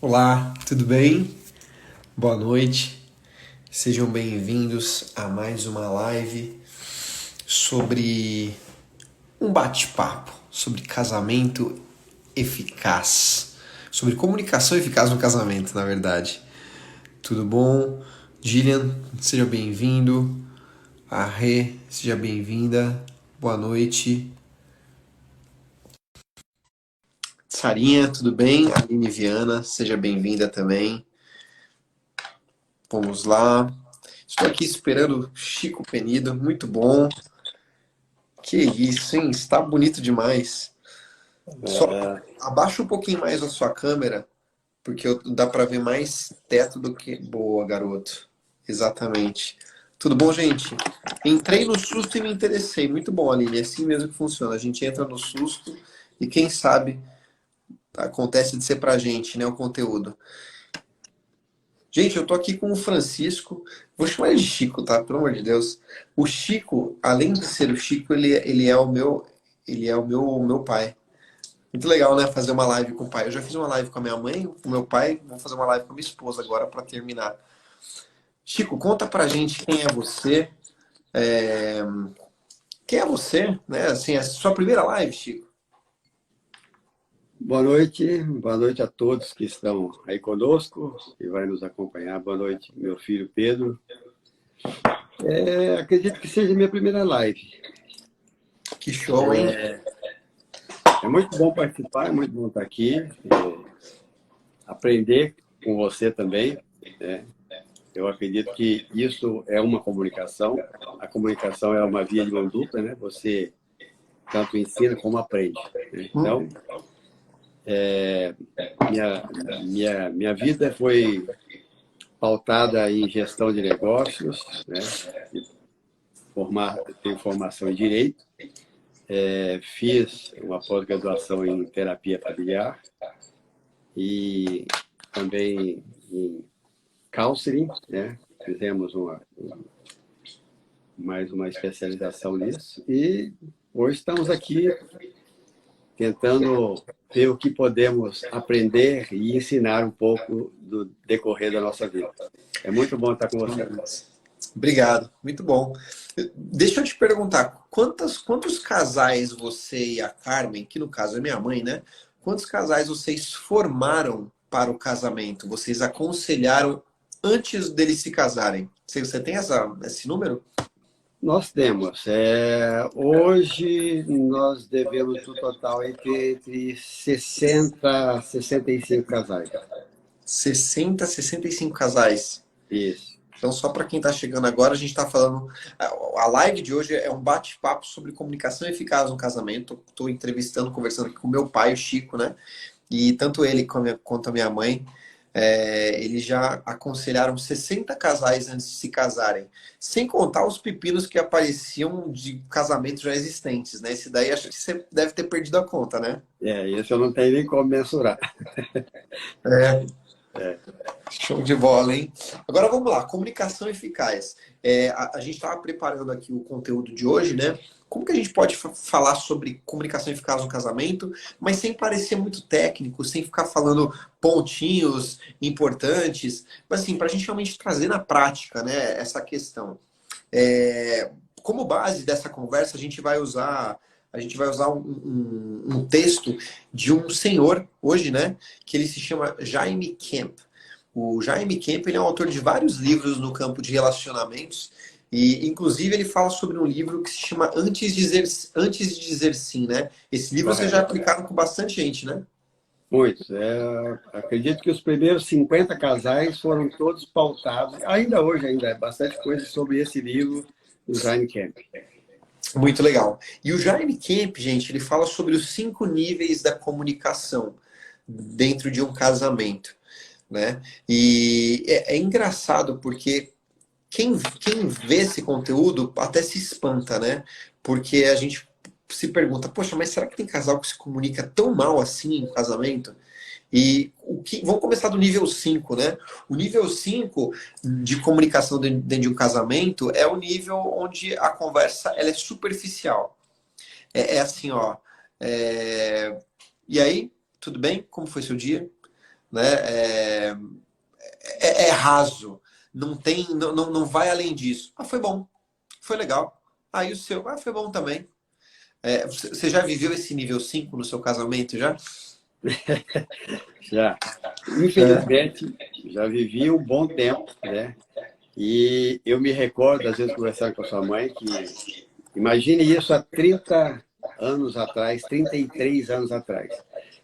Olá, tudo bem? Boa noite. Sejam bem-vindos a mais uma live sobre um bate-papo sobre casamento eficaz, sobre comunicação eficaz no casamento, na verdade. Tudo bom? Gillian, seja bem-vindo. A Rê, seja bem-vinda. Boa noite. Sarinha, tudo bem? Aline Viana, seja bem-vinda também. Vamos lá. Estou aqui esperando Chico Penido, muito bom. Que isso, hein? Está bonito demais. Só abaixa um pouquinho mais a sua câmera, porque dá para ver mais teto do que. Boa, garoto. Exatamente. Tudo bom, gente? Entrei no susto e me interessei. Muito bom, Aline. É assim mesmo que funciona. A gente entra no susto e quem sabe acontece de ser pra gente, né? O conteúdo. Gente, eu tô aqui com o Francisco. Vou chamar ele de Chico, tá? Pelo amor de Deus. O Chico, além de ser o Chico, ele é o meu pai. Muito legal, né? Fazer uma live com o pai. Eu já fiz uma live com a minha mãe, com o meu pai. Vou fazer uma live com a minha esposa agora para terminar. Chico, conta pra gente quem é você. É, Quem é você, né? Assim, é a sua primeira live, Chico. Boa noite a todos que estão aí conosco e vai nos acompanhar. Boa noite, meu filho Pedro. Acredito que seja a minha primeira live. Que show, hein? É muito bom participar, é muito bom estar aqui, aprender com você também, né? Eu acredito que isso é uma comunicação. A comunicação é uma via de mão dupla, né? Você tanto ensina como aprende, né? Então, minha vida foi pautada em gestão de negócios, né? Tenho formação em Direito, fiz uma pós-graduação em Terapia Familiar e também em Counseling, né? Fizemos mais uma especialização nisso e hoje estamos aqui tentando ver o que podemos aprender e ensinar um pouco do decorrer da nossa vida. É muito bom estar com você. Obrigado, muito bom. Deixa eu te perguntar, quantos casais você e a Carmen, que no caso é minha mãe, né? Quantos casais vocês formaram para o casamento? Vocês aconselharam antes deles se casarem? Você tem esse número? Nós temos. Hoje nós devemos no total entre 60 a 65 casais. 60, 65 casais. Isso. Então, só para quem está chegando agora, a gente está falando. A live de hoje é um bate-papo sobre comunicação eficaz no casamento. Estou entrevistando, conversando aqui com meu pai, o Chico, né? E tanto ele quanto a minha mãe, eles já aconselharam 60 casais antes de se casarem. Sem contar os pepinos que apareciam de casamentos já existentes, né? Esse daí acho que você deve ter perdido a conta, né? Isso eu não tenho nem como mensurar. É. Show de bola, hein? Agora vamos lá, comunicação eficaz. A gente estava preparando aqui o conteúdo de hoje, né? Como que a gente pode falar sobre comunicação eficaz no casamento, mas sem parecer muito técnico, sem ficar falando pontinhos importantes, mas assim, para a gente realmente trazer na prática, né, essa questão. É, Como base dessa conversa, a gente vai usar um texto de um senhor hoje, né? Que ele se chama Jaime Camp. O Jaime Camp ele é um autor de vários livros no campo de relacionamentos e, inclusive, ele fala sobre um livro que se chama Antes de Dizer Sim, né? Esse livro você já Correto. aplicaram com bastante gente, né? Muitos. Acredito que os primeiros 50 casais foram todos pautados, ainda hoje, ainda é bastante coisa sobre esse livro do Jaime Camp. Muito legal. E o Jaime Camp, gente, ele fala sobre os 5 níveis da comunicação dentro de um casamento, né? E é engraçado porque quem vê esse conteúdo até se espanta, né? Porque a gente se pergunta, poxa, mas será que tem casal que se comunica tão mal assim em casamento? Vamos começar do nível 5, né? O nível 5 de comunicação dentro de um casamento é o nível onde a conversa ela é superficial. É assim, ó. E aí, tudo bem? Como foi seu dia? né? É raso, não tem, não vai além disso. Ah, foi bom, foi legal. Aí o seu, foi bom também. Você já viveu esse nível 5 no seu casamento, já? Já. É. Infelizmente, já vivi um bom tempo, né? E eu me recordo, às vezes, conversando com a sua mãe, que imagine isso há 30 anos atrás, 33 anos atrás.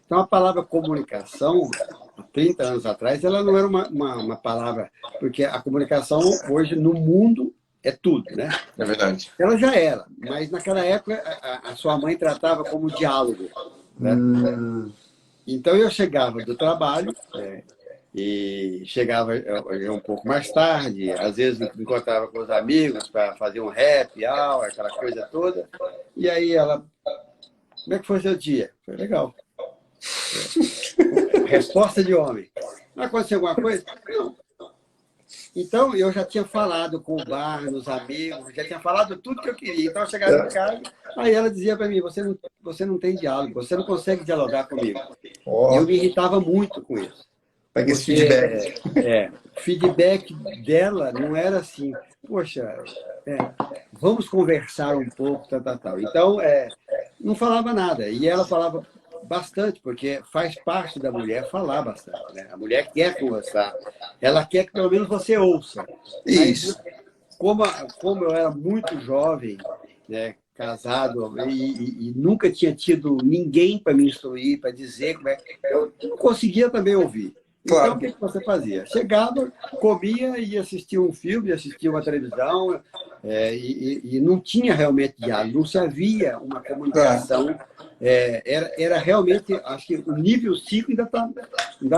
Então, a palavra comunicação, há 30 anos atrás, ela não era uma palavra, porque a comunicação hoje no mundo é tudo, né? É verdade. Ela já era, mas naquela época a sua mãe tratava como diálogo, né? Hum, Então eu chegava do trabalho, e chegava um pouco mais tarde, às vezes encontrava com os amigos para fazer um happy hour, aquela coisa toda. E aí ela, como é que foi seu dia? Foi legal. Resposta de homem. Não aconteceu alguma coisa? Não. Então, eu já tinha falado com o bar, nos amigos, já tinha falado tudo que eu queria. Então, eu chegava em casa, aí ela dizia para mim, você não tem diálogo, você não consegue dialogar comigo. E eu ó, me irritava muito com isso. pega esse Porque feedback. o feedback dela não era assim, poxa, vamos conversar um pouco, tal, tal, tal. Então, não falava nada. E ela falava bastante, porque faz parte da mulher falar bastante. Né? A mulher quer conversar, ela quer que pelo menos você ouça. Mas, Isso. como eu era muito jovem, né, casado, e nunca tinha tido ninguém para me instruir, para dizer como é, eu não conseguia também ouvir. Então, o Claro. que você fazia? Chegava, comia e assistia um filme, assistia uma televisão, e não tinha realmente diálogo, não se havia uma Ah, comunicação. Era realmente, acho que o nível 5 ainda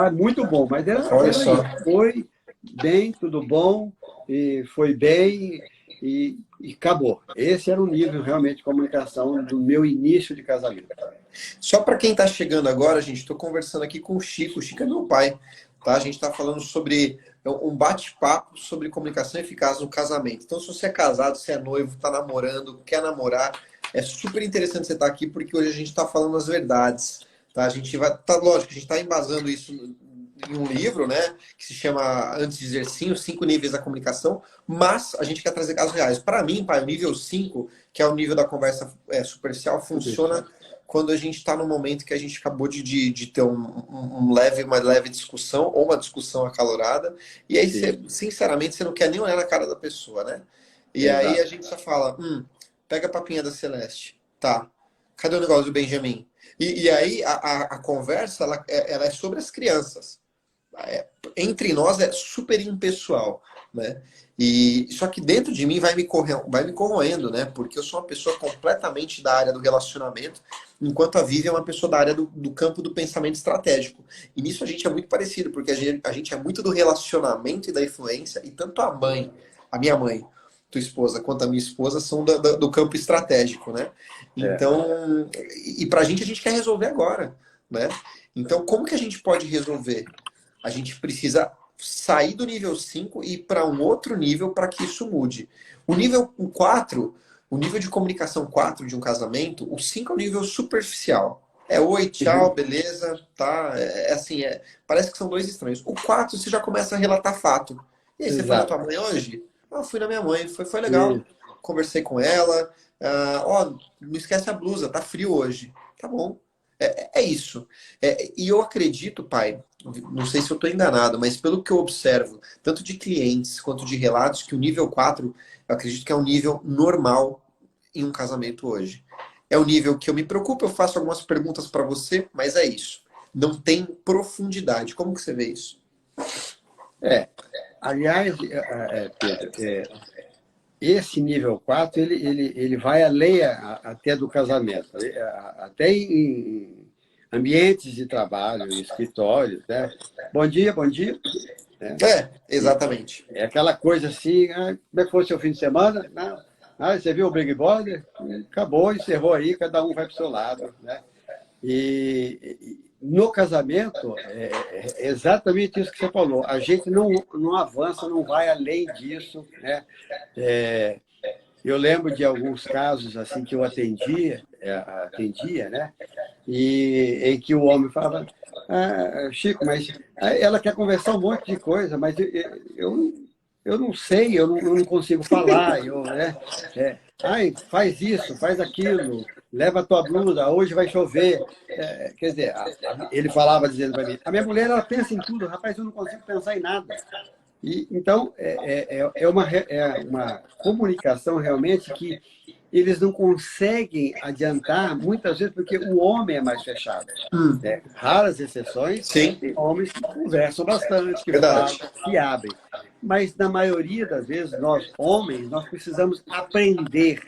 é muito bom, mas olha era só. isso. Foi bem, tudo bom, e foi bem, e acabou. Esse era o nível realmente de comunicação do meu início de casamento. Só para quem está chegando agora, gente, estou conversando aqui com o Chico. O Chico é meu pai, tá? A gente está falando sobre um bate-papo sobre comunicação eficaz no casamento. Então, se você é casado, se é noivo, está namorando, quer namorar, é super interessante você estar aqui porque hoje a gente está falando as verdades, tá? A gente vai, tá, lógico, a gente está embasando isso em um livro, né, que se chama Antes de Dizer Sim, os 5 níveis da comunicação, mas a gente quer trazer casos reais. Para mim, pai, o nível 5, que é o nível da conversa superficial, funciona quando a gente está no momento que a gente acabou de ter uma leve discussão ou uma discussão acalorada, e aí, Sim, sinceramente, você não quer nem olhar na cara da pessoa, né? E aí a exato. gente só fala, pega a papinha da Celeste, tá? Cadê o negócio do Benjamin? E aí a conversa, ela é sobre as crianças. Entre nós é super impessoal, né? E só que dentro de mim vai me corroendo, né? Porque eu sou uma pessoa completamente da área do relacionamento, enquanto a Vivi é uma pessoa da área do campo do pensamento estratégico. E nisso a gente é muito parecido, porque a gente é muito do relacionamento e da influência, e tanto a minha mãe, tua esposa, quanto a minha esposa são do campo estratégico, né? É. Então, e pra gente a gente quer resolver agora, né? Então, como que a gente pode resolver? A gente precisa sair do nível 5 e ir para um outro nível para que isso mude. O nível 4, o nível de comunicação 4 de um casamento, o 5 é o nível superficial. É oi, tchau, Uhum. beleza, tá? Assim, parece que são dois estranhos. O 4 você já começa a relatar fato. E aí, você foi na tua Exato. mãe hoje? Ah, fui na minha mãe, foi legal. Isso. Conversei com ela. Ó, não esquece a blusa, tá frio hoje. Tá bom. É isso. E eu acredito, pai, não sei se eu estou enganado, mas pelo que eu observo, tanto de clientes quanto de relatos, que o nível 4, eu acredito que é um nível normal em um casamento hoje. É o nível que eu me preocupo, eu faço algumas perguntas para você, mas é isso. Não tem profundidade. Como que você vê isso? É. Aliás, Pedro, esse nível 4 ele vai além até do casamento, até em ambientes de trabalho, em escritórios, né? Bom dia, né? E Exatamente. é aquela coisa assim, como é que foi o seu fim de semana? Não. Você viu o Big Brother? Acabou, encerrou aí, cada um vai para o seu lado, né? E no casamento, é exatamente isso que você falou. A gente não avança, não vai além disso, né? É, eu lembro de alguns casos assim que eu atendia, né? E em que o homem falava: Chico, mas ela quer conversar um monte de coisa, mas eu não sei, eu não consigo falar. Ai, faz isso, faz aquilo, leva a tua blusa, hoje vai chover. Quer dizer, ele falava dizendo para mim, a minha mulher ela pensa em tudo, rapaz, eu não consigo pensar em nada. Então, é uma comunicação realmente que eles não conseguem adiantar, muitas vezes, porque o homem é mais fechado. Raras exceções, Sim. tem homens que conversam bastante, que Verdade. falam, que abrem. Mas, na maioria das vezes, nós, homens, nós precisamos aprender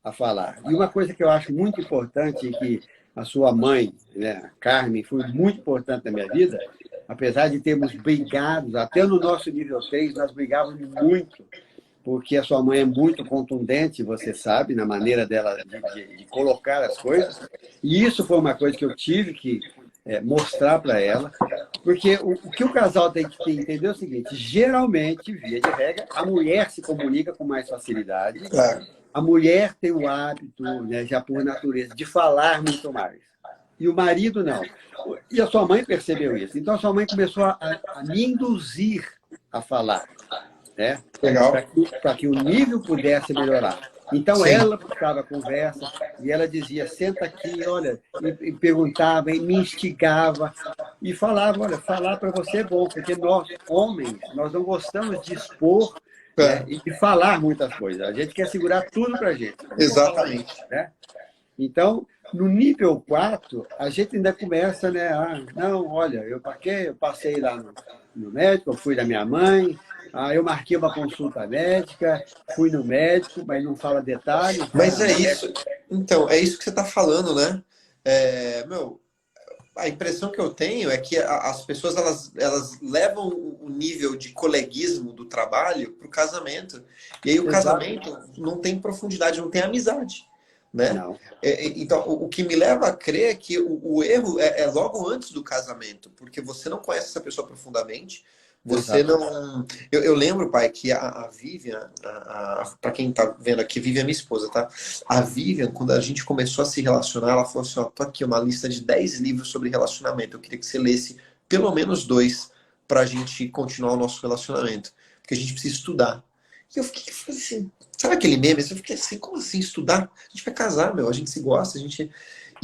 a falar. E uma coisa que eu acho muito importante, e que a sua mãe, né, a Carmen, foi muito importante na minha vida, apesar de termos brigado, até no nosso nível 3, nós brigávamos muito, porque a sua mãe é muito contundente, você sabe, na maneira dela de colocar as coisas. E isso foi uma coisa que eu tive que mostrar para ela, porque o que o casal tem que entender é o seguinte, geralmente, via de regra, a mulher se comunica com mais facilidade, a mulher tem o hábito, né, já por natureza, de falar muito mais. E o marido não. E a sua mãe percebeu isso. Então, a sua mãe começou a me induzir a falar, né? Legal. Para que o nível pudesse melhorar. Então, Sim. ela buscava a conversa e ela dizia, senta aqui, olha, e perguntava, e me instigava, e falava, olha, falar para você é bom, porque nós, homens, nós não gostamos de expor, né, e de falar muitas coisas. A gente quer segurar tudo para a gente. Exatamente. Né? Então, no nível 4, a gente ainda começa, né? Não, olha, eu passei lá no médico, eu fui da minha mãe, eu marquei uma consulta médica, fui no médico, mas não fala detalhes. Mas né? isso. Então, é isso que você está falando, né? A impressão que eu tenho é que as pessoas elas levam o nível de coleguismo do trabalho para o casamento. E aí o casamento não tem profundidade, não tem amizade. Né? Não. Então, o que me leva a crer é que o erro é logo antes do casamento, porque você não conhece essa pessoa profundamente, você não... Eu lembro, pai, que a Vivian, para quem tá vendo aqui, Vivian é minha esposa, tá? A Vivian, quando a gente começou a se relacionar, ela falou assim, ó, tô aqui uma lista de 10 livros sobre relacionamento, eu queria que você lesse pelo menos 2 pra gente continuar o nosso relacionamento, porque a gente precisa estudar. E eu fiquei assim, sabe aquele meme? Eu fiquei assim, como assim estudar? A gente vai casar, meu, a gente se gosta, a gente...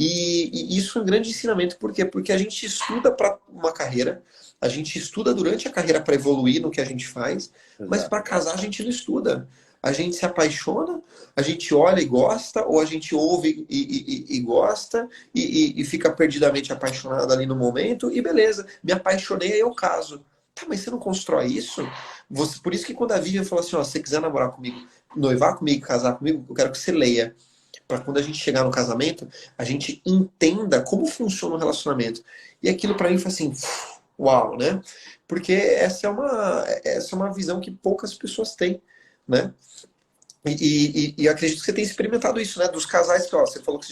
E isso é um grande ensinamento, por quê? Porque a gente estuda para uma carreira, a gente estuda durante a carreira para evoluir no que a gente faz, mas para casar a gente não estuda. A gente se apaixona, a gente olha e gosta, ou a gente ouve e gosta, e fica perdidamente apaixonado ali no momento, e beleza, me apaixonei, aí eu caso. Tá, mas você não constrói isso? Por isso que quando a Vivian falou assim, ó, se você quiser namorar comigo, noivar comigo, casar comigo, eu quero que você leia. Para quando a gente chegar no casamento, a gente entenda como funciona o relacionamento. E aquilo para mim foi assim, uau, né? Porque essa é uma visão que poucas pessoas têm, né? E acredito que você tem experimentado isso, né? Dos casais que, ó, você falou que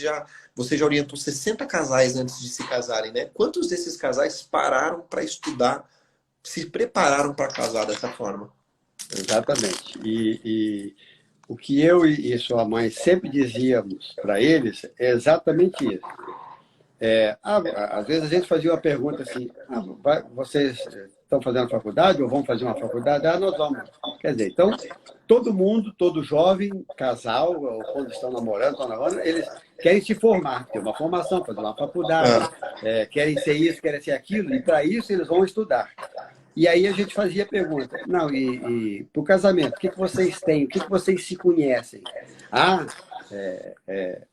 você já orientou 60 casais antes de se casarem, né? Quantos desses casais pararam para estudar, se prepararam para casar dessa forma? Exatamente. O que eu e sua mãe sempre dizíamos para eles é exatamente isso. Às vezes a gente fazia uma pergunta assim, vocês estão fazendo faculdade ou vão fazer uma faculdade? Nós vamos. Quer dizer, então, todo mundo, todo jovem, casal, ou quando estão namorando, eles querem se formar, ter uma formação, fazer uma faculdade, querem ser isso, querem ser aquilo, e para isso eles vão estudar. E aí a gente fazia a pergunta, não, para o casamento, o que vocês têm? O que vocês se conhecem?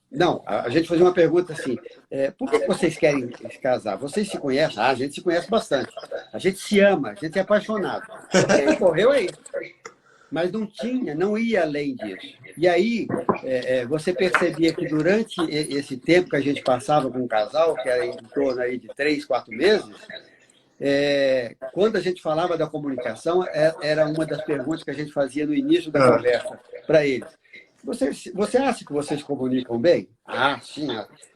Não, a gente fazia uma pergunta assim, por que vocês querem se casar? Vocês se conhecem? A gente se conhece bastante. A gente se ama, a gente é apaixonado. Quem morreu é isso. Mas não ia além disso. E aí, você percebia que durante esse tempo que a gente passava com o casal, que era em torno aí de 3, 4 meses, quando a gente falava da comunicação, era uma das perguntas que a gente fazia no início da conversa para eles. Você acha que vocês comunicam bem? Sim.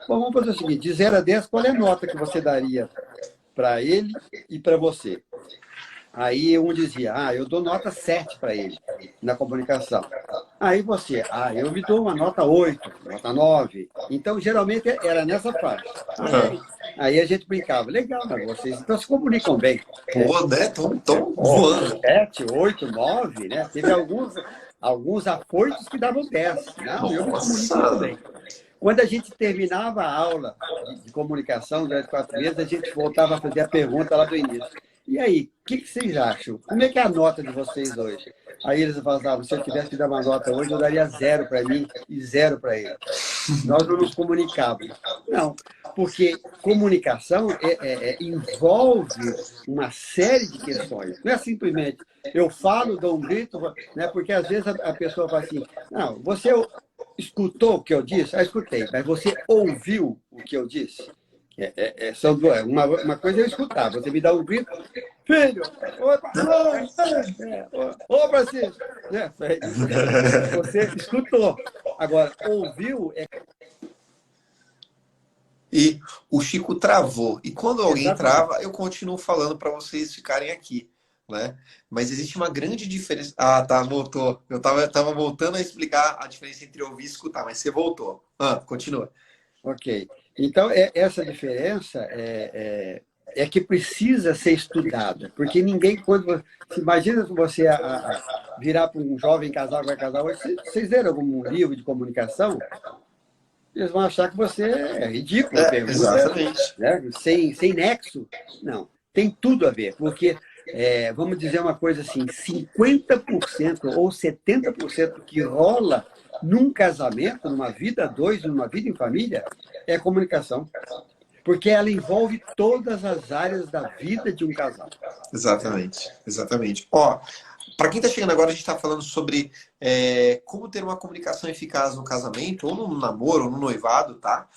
Bom, vamos fazer o seguinte, de 0 a 10, qual é a nota que você daria para ele e para você? Aí um dizia, eu dou nota 7 para ele, na comunicação. Aí você, eu me dou uma nota 8, nota 9. Então, geralmente, era nessa faixa. Aí a gente brincava, legal, mas vocês então se comunicam bem. Pô, né? Tão voando. 7, 8, 9, né? Teve alguns afoitos que davam 10. Não, eu me comunico muito Nossa! bem. Quando a gente terminava a aula de comunicação durante 4 meses, a gente voltava a fazer a pergunta lá do início. E aí, o que vocês acham? Como é que é a nota de vocês hoje? Aí eles falavam, se eu tivesse que dar uma nota hoje, eu daria 0 para mim e 0 para ele. Nós não nos comunicávamos. Não, porque comunicação envolve uma série de questões. Não é simplesmente eu falo, dou um grito, né? Porque às vezes a pessoa fala assim, não, você escutou o que eu disse? Ah, escutei, mas você ouviu o que eu disse? São duas. Uma coisa é eu escutar, você me dá um grito, filho, ô Francisco, né? Você escutou. Agora, ouviu E o Chico travou. E quando alguém Exatamente. trava, eu continuo falando para vocês ficarem aqui, né? Mas existe uma grande diferença. Ah, tá, voltou. Eu tava voltando a explicar a diferença entre ouvir e escutar, mas você voltou. Ah, continua. Ok. Então, essa diferença é que precisa ser estudada, porque ninguém, quando imagina você virar para um jovem casal que vai casar hoje, vocês leram algum livro de comunicação? Eles vão achar que você é ridículo, pergunta, Exatamente. né, sem nexo. Não, tem tudo a ver, porque, vamos dizer uma coisa assim, 50% ou 70% que rola num casamento, numa vida a dois, numa vida em família, é comunicação. Porque ela envolve todas as áreas da vida de um casal. Exatamente, exatamente. Ó, para quem está chegando agora, a gente está falando sobre como ter uma comunicação eficaz no casamento, ou no namoro, ou no noivado, tá?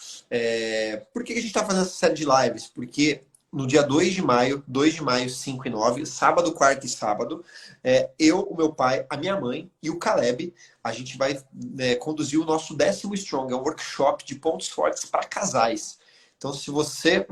Por que a gente está fazendo essa série de lives? Porque no dia 2 de maio, 5 e 9, sábado, quarta e sábado, eu, o meu pai, a minha mãe e o Caleb, a gente vai conduzir o nosso 10º Strong, é um workshop de pontos fortes para casais. Então, se você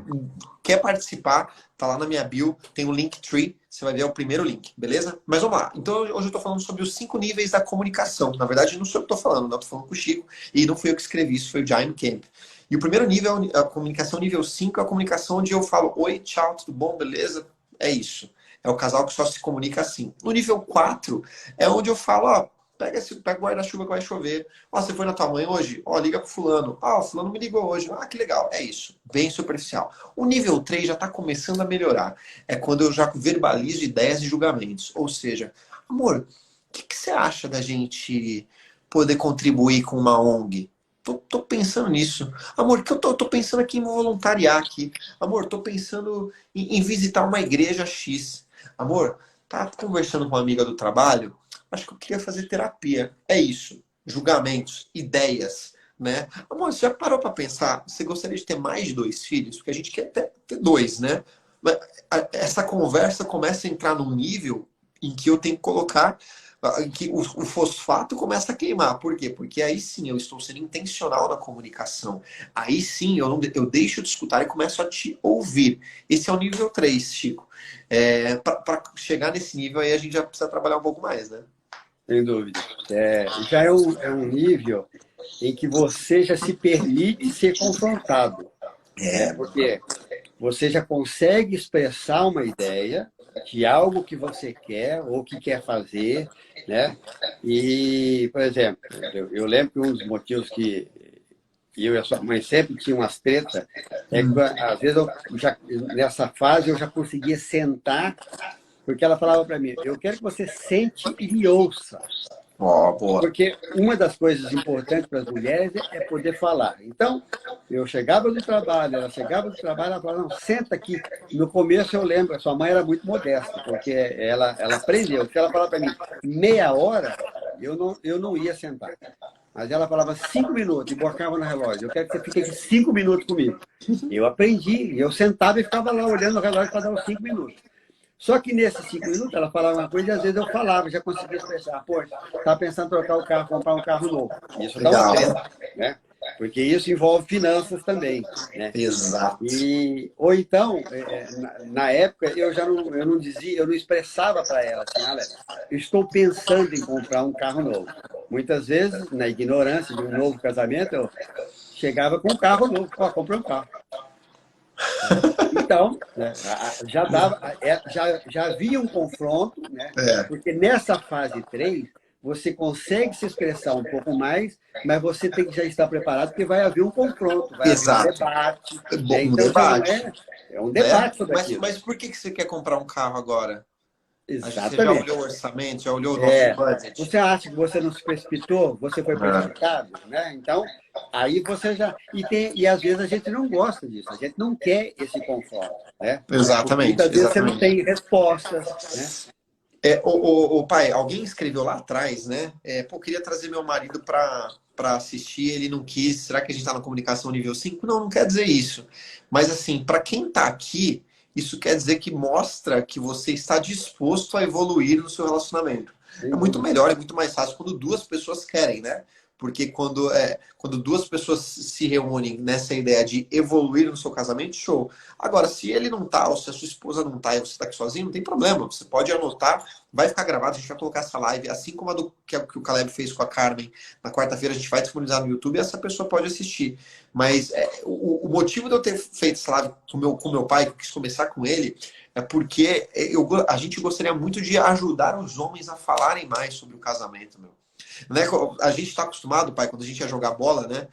quer participar, tá lá na minha bio, tem o Linktree, você vai ver o primeiro link, beleza? Mas vamos lá. Então, hoje eu estou falando sobre os 5 níveis da comunicação. Na verdade, não sou eu que estou falando, não. Estou falando com o Chico, e não fui eu que escrevi, isso foi o Jaime Camp. E o primeiro nível, a comunicação nível 5, é a comunicação onde eu falo, oi, tchau, tudo bom, beleza? É isso. É o casal que só se comunica assim. No nível 4, é onde eu falo, ó, pega o guarda-chuva que vai chover. Ó, você foi na tua mãe hoje? Ó, liga pro fulano. Ó, o fulano me ligou hoje. Ah, que legal. É isso. Bem superficial. O nível 3 já tá começando a melhorar. É quando eu já verbalizo ideias e julgamentos. Ou seja, amor, o que você acha da gente poder contribuir com uma ONG? Tô pensando nisso. Amor, que eu tô pensando aqui em voluntariar aqui. Amor, tô pensando em visitar uma igreja X. Amor, tá conversando com uma amiga do trabalho? Acho que eu queria fazer terapia. É isso. Julgamentos, ideias, né? Amor, você já parou para pensar? Você gostaria de ter mais de 2 filhos? Porque a gente quer ter 2, né? Mas essa conversa começa a entrar num nível em que eu tenho que colocar que o fosfato começa a queimar. Por quê? Porque aí sim eu estou sendo intencional na comunicação. Aí sim eu deixo de escutar e começo a te ouvir. Esse é o nível 3, Chico. Para chegar nesse nível aí a gente já precisa trabalhar um pouco mais, né? Sem dúvida. Já é um nível em que você já se permite ser confrontado. Porque você já consegue expressar uma ideia de algo que você quer ou que quer fazer, né? E, por exemplo, eu lembro que um dos motivos que eu e a sua mãe sempre tinham umas tretas é que, às vezes, nessa fase, eu já conseguia sentar, porque ela falava para mim, eu quero que você sente e me ouça. Ó, boa. Porque uma das coisas importantes para as mulheres é poder falar. Então, eu chegava do trabalho, ela chegava do trabalho, ela falava, não, senta aqui. No começo eu lembro, a sua mãe era muito modesta, porque ela aprendeu. Se ela falava para mim meia hora, eu não ia sentar. Mas ela falava 5 minutos e bocava no relógio. Eu quero que você fique aqui 5 minutos comigo. Eu aprendi, eu sentava e ficava lá olhando o relógio para dar os 5 minutos. Só que nesses 5 minutos ela falava uma coisa e às vezes eu falava, já conseguia expressar. Pô, estava pensando em trocar o carro, comprar um carro novo. Isso dá uma treta, né? Porque isso envolve finanças também, né? Exato. Ou então, na época, eu não dizia, eu não expressava para ela assim, Alex, eu estou pensando em comprar um carro novo. Muitas vezes, na ignorância de um novo casamento, eu chegava com um carro novo, ó, comprei um carro. Então, né, já havia um confronto, né? É, Porque nessa fase 3 você consegue se expressar um pouco mais, mas você tem que já estar preparado, porque vai haver um confronto, vai haver um exato. debate, Bom, né? um Então já não debate. é um É? debate sobre aquilo. Mas por que você quer comprar um carro agora? Acho que você já Exatamente. olhou o orçamento, já olhou o nosso budget. Você acha que você não se precipitou, você foi É, precipitado, né? Então, aí você já. E às vezes a gente não gosta disso, a gente não quer esse confronto, né? Porque exatamente, muitas vezes você não exatamente. tem respostas, né? O pai, alguém escreveu lá atrás, né? Pô, queria trazer meu marido para assistir, ele não quis. Será que a gente está na comunicação nível 5? Não, não quer dizer isso. Mas assim, para quem está aqui, isso quer dizer que mostra que você está disposto a evoluir no seu relacionamento. É Sem muito dúvida. melhor, é muito mais fácil quando duas pessoas querem, né? Porque quando duas pessoas se reúnem nessa ideia de evoluir no seu casamento, show. Agora, se ele não tá, ou se a sua esposa não tá e você tá aqui sozinho, não tem problema. Você pode anotar, vai ficar gravado, a gente vai colocar essa live, assim como a que o Caleb fez com a Carmen na quarta-feira, a gente vai disponibilizar no YouTube e essa pessoa pode assistir. Mas o motivo de eu ter feito essa live com meu pai, que eu quis começar com ele, é porque a gente gostaria muito de ajudar os homens a falarem mais sobre o casamento, meu. Né? A gente está acostumado, pai, quando a gente ia jogar bola, né?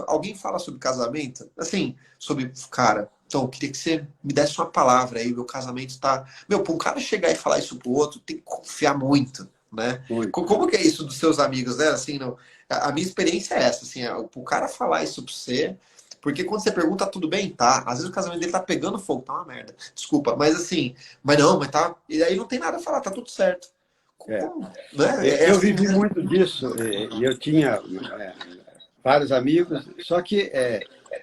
Alguém fala sobre casamento, assim, sobre, cara, então, eu queria que você me desse uma palavra aí, meu casamento tá. Meu, para um cara chegar e falar isso pro outro, tem que confiar muito, né? Muito. Como que é isso dos seus amigos, né? Assim, não... a minha experiência é essa, assim, o cara falar isso pra você. Porque quando você pergunta, tudo bem? Tá. Às vezes o casamento dele tá pegando fogo, tá uma merda. Desculpa, mas assim, mas não, mas tá. E aí não tem nada a falar, tá tudo certo. É. Como, né? É Eu assim vivi mesmo. muito disso, e eu tinha vários amigos, só que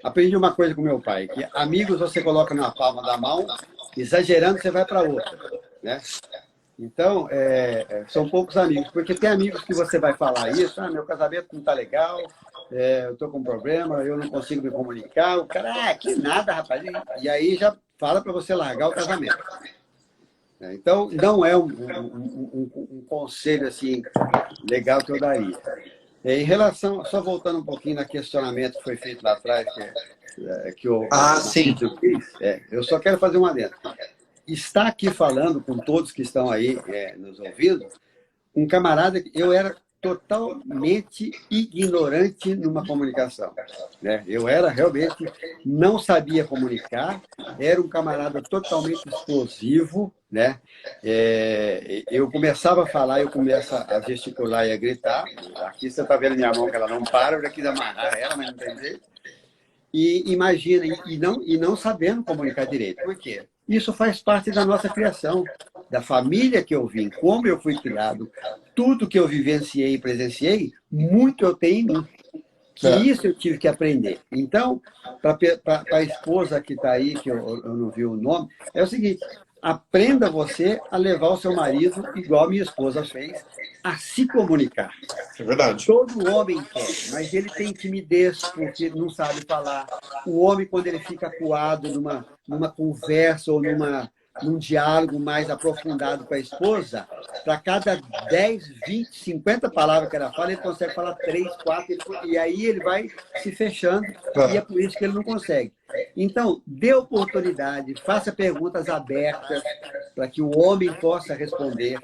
aprendi uma coisa com meu pai, que amigos você coloca na palma da mão, exagerando você vai para outra, né? Então, são poucos amigos, porque tem amigos que você vai falar isso, meu casamento não está legal, eu estou com um problema, eu não consigo me comunicar, o cara, que nada, rapaz, e aí já fala para você largar o casamento. Então, não é um conselho assim legal que eu daria. Em relação, só voltando um pouquinho no questionamento que foi feito lá atrás, que o Ah, sim. Marquinhos fez, eu só quero fazer um adendo. Está aqui falando com todos que estão aí nos ouvindo, um camarada que eu era totalmente ignorante numa comunicação, né? Eu era realmente não sabia comunicar, era um camarada totalmente explosivo, né? Eu começava a falar, eu começo a gesticular e a gritar. Aqui você está vendo minha mão que ela não para, eu já quis amarrar ela, mas não tem jeito. E imagina, e não sabendo comunicar direito. Por quê? Isso faz parte da nossa criação, da família que eu vim, como eu fui criado, tudo que eu vivenciei e presenciei, muito eu tenho em mim. Que É. isso eu tive que aprender. Então, para a esposa que está aí, que eu não vi o nome, é o seguinte: aprenda você a levar o seu marido, igual minha esposa fez, a se comunicar. É verdade. Todo homem quer, mas ele tem timidez porque não sabe falar. O homem, quando ele fica acuado numa conversa ou num diálogo mais aprofundado com a esposa, para cada 10, 20, 50 palavras que ela fala, ele consegue falar 3, 4, e aí ele vai se fechando, e é É. por isso que ele não consegue. Então, dê oportunidade, faça perguntas abertas para que o homem possa responder,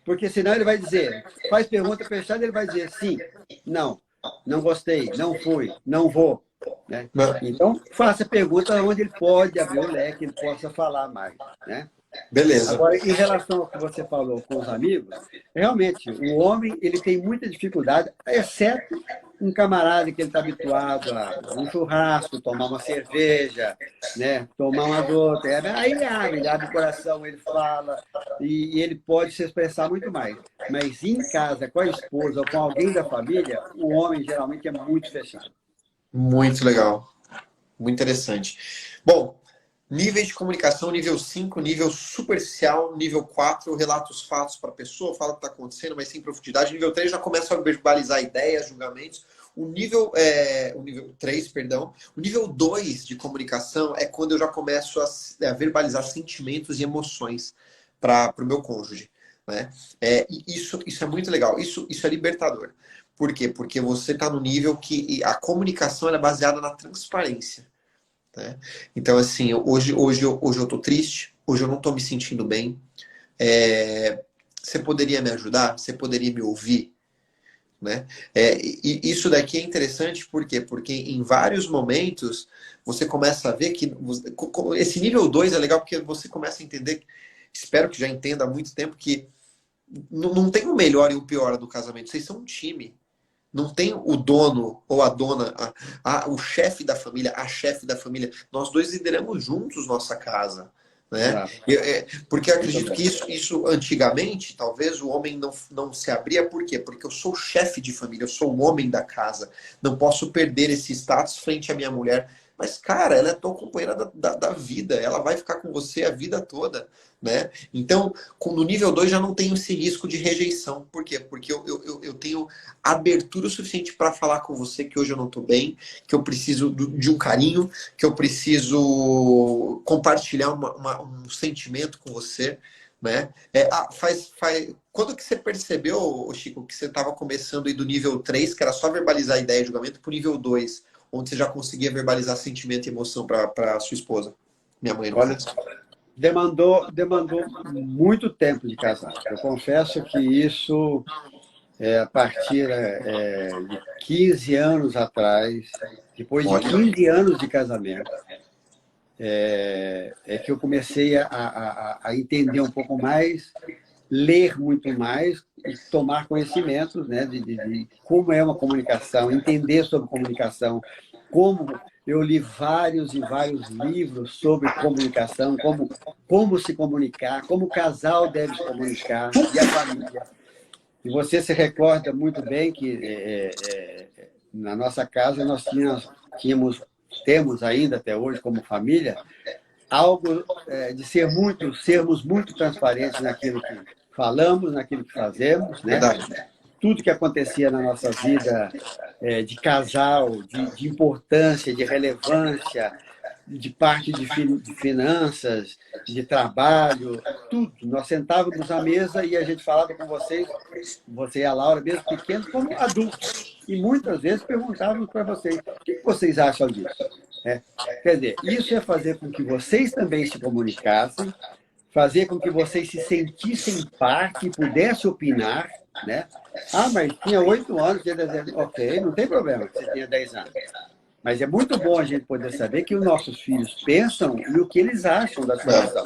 porque senão ele vai dizer, faz pergunta fechada, ele vai dizer sim, não, não gostei, não fui, não vou. Né? Né? Então, faça pergunta onde ele pode abrir o leque, ele possa falar mais. Né? Beleza. Agora, em relação ao que você falou com os amigos, realmente, o homem ele tem muita dificuldade, exceto um camarada que ele está habituado a um churrasco, tomar uma cerveja, né? Tomar umas outras. Aí ele abre o coração, ele fala, e ele pode se expressar muito mais. Mas em casa, com a esposa ou com alguém da família, o homem geralmente é muito fechado. Muito legal. Muito interessante. Bom, níveis de comunicação, nível 5, nível superficial, nível 4, relata os fatos para a pessoa, fala o que está acontecendo, mas sem profundidade. Nível 3 já começa a verbalizar ideias, julgamentos. O nível 3, perdão. O nível 2 de comunicação é quando eu já começo a verbalizar sentimentos e emoções para o meu cônjuge. Né? Isso é muito legal. Isso é libertador. Por quê? Porque você está no nível que a comunicação é baseada na transparência. né? Então, assim, hoje eu tô triste, hoje eu não tô me sentindo bem. Você poderia me ajudar? Você poderia me ouvir? Né? E isso daqui é interessante, por quê? Porque em vários momentos você começa a ver que esse nível 2 é legal porque você começa a entender, espero que já entenda há muito tempo, que não tem o melhor e o pior do casamento, vocês são um time. Não tem o dono ou a dona, o chefe da família, a chefe da família. Nós dois lideramos juntos nossa casa. Né? Exato. Porque eu acredito que isso antigamente, talvez o homem não se abria. Por quê? Porque eu sou o chefe de família, eu sou o homem da casa. Não posso perder esse status frente à minha mulher. Mas, cara, ela é tua companheira da vida. Ela vai ficar com você a vida toda. Né? Então, no nível 2 já não tenho esse risco de rejeição. Por quê? Porque eu tenho abertura o suficiente para falar com você que hoje eu não estou bem, que eu preciso de um carinho, que eu preciso compartilhar um sentimento com você. Né? Quando que você percebeu, Chico, que você estava começando aí do nível 3, que era só verbalizar ideia e julgamento, para o nível 2, onde você já conseguia verbalizar sentimento e emoção para sua esposa? Minha mãe, no caso. Demandou muito tempo de casar. Eu confesso que isso, a partir de 15 anos atrás, depois de 15 anos de casamento, que eu comecei a entender um pouco mais, ler muito mais e tomar conhecimento, né, de como é uma comunicação, entender sobre comunicação, como eu li vários e vários livros sobre comunicação, como se comunicar, como o casal deve se comunicar e a família. E você se recorda muito bem que na nossa casa nós temos ainda até hoje como família algo de sermos muito transparentes naquilo que falamos, naquilo que fazemos, né? Verdade. Tudo que acontecia na nossa vida de casal, de importância, de relevância, de parte de finanças, de trabalho, tudo. Nós sentávamos à mesa e a gente falava com vocês, você e a Laura, mesmo pequenos, como adultos. E muitas vezes perguntávamos para vocês, o que vocês acham disso? Quer dizer, isso é fazer com que vocês também se comunicassem, fazer com que vocês se sentissem parte e pudessem opinar, né? Ah, mas tinha 8 anos, tinha 10 anos. Ok, não tem problema que você tenha 10 anos. Mas é muito bom a gente poder saber que os nossos filhos pensam e o que eles acham da situação.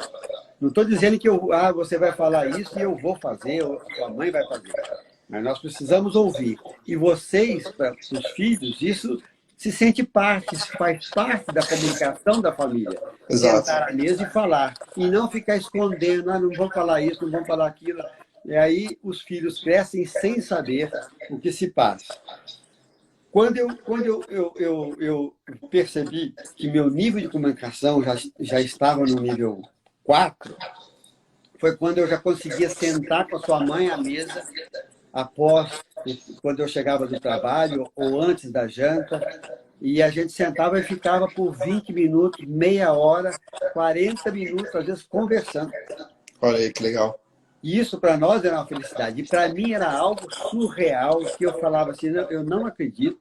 Não estou dizendo que você vai falar isso e eu vou fazer, ou a sua mãe vai fazer. Mas nós precisamos ouvir. E vocês, para os filhos, isso se sente parte, faz parte da comunicação da família. Exato. Sentar à mesa e falar. E não ficar escondendo, não vamos falar isso, não vamos falar aquilo. E aí os filhos crescem sem saber o que se passa. Quando eu percebi que meu nível de comunicação já estava no nível 4, foi quando eu já conseguia sentar com a sua mãe à mesa, quando eu chegava do trabalho ou antes da janta, e a gente sentava e ficava por 20 minutos, meia hora, 40 minutos, às vezes, conversando. Olha aí, que legal. E isso, para nós, era uma felicidade. E, para mim, era algo surreal, que eu falava assim, eu não acredito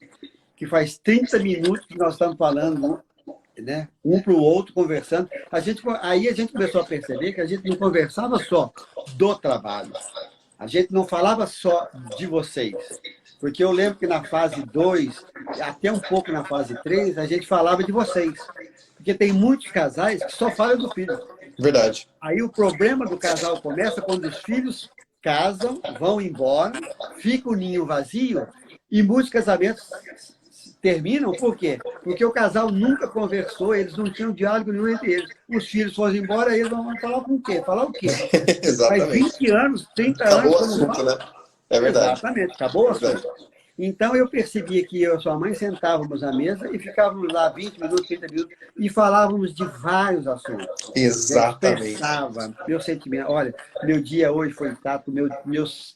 que faz 30 minutos que nós estamos falando, né, um para o outro, conversando. Aí a gente começou a perceber que a gente não conversava só do trabalho. A gente não falava só de vocês. Porque eu lembro que na fase 2, até um pouco na fase 3, a gente falava de vocês. Porque tem muitos casais que só falam do filho. Verdade. Aí o problema do casal começa quando os filhos casam, vão embora, fica o ninho vazio e muitos casamentos terminam. Por quê? Porque o casal nunca conversou, eles não tinham diálogo nenhum entre eles. Os filhos foram embora, eles vão falar com o quê? Falar o quê? Exatamente. Faz 20 anos, 30 Acabou anos... o assunto, né? É verdade. Exatamente, acabou o assunto. Então, eu percebia que eu e a sua mãe sentávamos à mesa e ficávamos lá 20 minutos, 30 minutos e falávamos de vários assuntos. Exatamente. Eu expressava meu sentimento. Olha, meu dia hoje foi tato, meu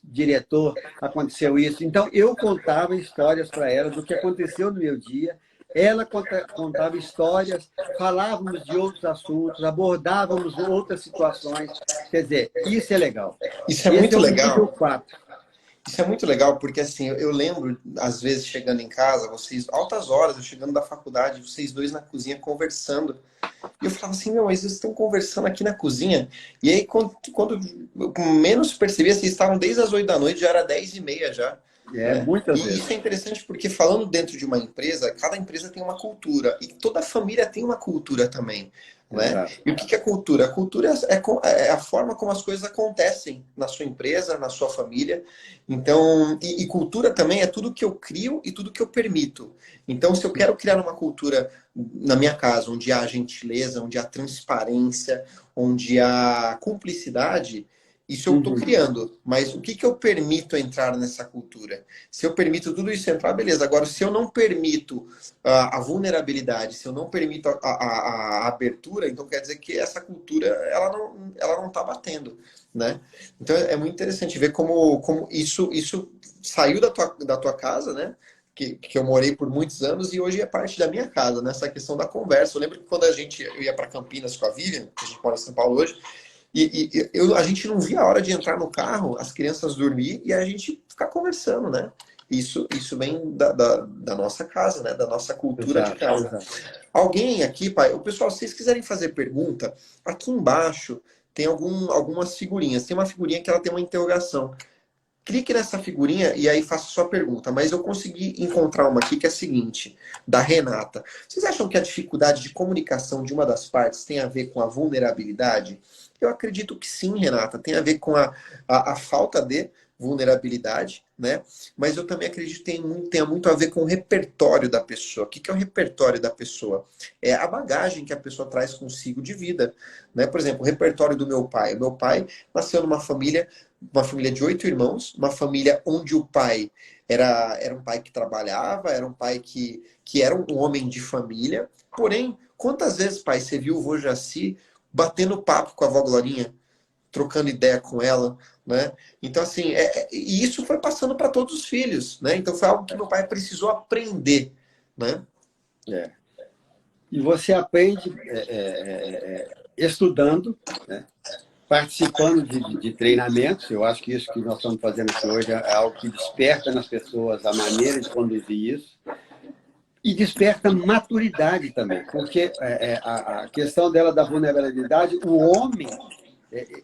diretor, aconteceu isso. Então, eu contava histórias para ela do que aconteceu no meu dia. Ela contava histórias, falávamos de outros assuntos, abordávamos outras situações. Quer dizer, isso é legal. Isso é muito legal. Nível 4. Isso é muito legal, porque assim, eu lembro, às vezes, chegando em casa, vocês, altas horas, eu chegando da faculdade, vocês dois na cozinha conversando. E eu falava assim, meu, mas vocês estão conversando aqui na cozinha? E aí, quando eu menos percebia, vocês estavam desde as 8 da noite, já era 10h30 já, É, né? muitas E isso é vezes. interessante porque falando dentro de uma empresa, cada empresa tem uma cultura. E toda família tem uma cultura também, né? Exato. E o que é cultura? A cultura é a forma como as coisas acontecem na sua empresa, na sua família. Então, e cultura também é tudo que eu crio e tudo que eu permito. Então, se eu quero criar uma cultura na minha casa, onde há gentileza, onde há transparência, onde há cumplicidade, isso eu estou Uhum. criando. Mas o que que eu permito entrar nessa cultura? Se eu permito tudo isso entrar, beleza. Agora, se eu não permito a vulnerabilidade, se eu não permito a abertura, então quer dizer que essa cultura ela não está batendo, né? Então é muito interessante ver como isso saiu da tua casa, né? Que eu morei por muitos anos e hoje é parte da minha casa, nessa questão da conversa. Eu lembro que quando eu ia para Campinas com a Vivian, que a gente mora em São Paulo hoje, a gente não via a hora de entrar no carro, as crianças dormir e a gente ficar conversando, né? Isso vem da nossa casa, né? Da nossa cultura de Exato, casa. exato. Alguém aqui, pai, o pessoal, se vocês quiserem fazer pergunta, aqui embaixo tem algumas figurinhas. Tem uma figurinha que ela tem uma interrogação. Clique nessa figurinha e aí faça sua pergunta. Mas eu consegui encontrar uma aqui que é a seguinte, da Renata. Vocês acham que a dificuldade de comunicação de uma das partes tem a ver com a vulnerabilidade? Eu acredito que sim, Renata. Tem a ver com a falta de vulnerabilidade, né? Mas eu também acredito que tem muito a ver com o repertório da pessoa. O que é o repertório da pessoa? É a bagagem que a pessoa traz consigo de vida, né? Por exemplo, o repertório do meu pai. O meu pai nasceu numa família uma família de 8 irmãos, uma família onde o pai era um pai que trabalhava, era um pai que era um homem de família. Porém, quantas vezes, pai, você viu o vô Jaci batendo papo com a avó Glorinha, trocando ideia com ela, né? Então, assim, e isso foi passando para todos os filhos, né? Então, foi algo que meu pai precisou aprender, né? É. E você aprende estudando, né? Participando de treinamentos. Eu acho que isso que nós estamos fazendo aqui hoje é algo que desperta nas pessoas a maneira de conduzir isso e desperta maturidade também, porque a questão dela da vulnerabilidade, o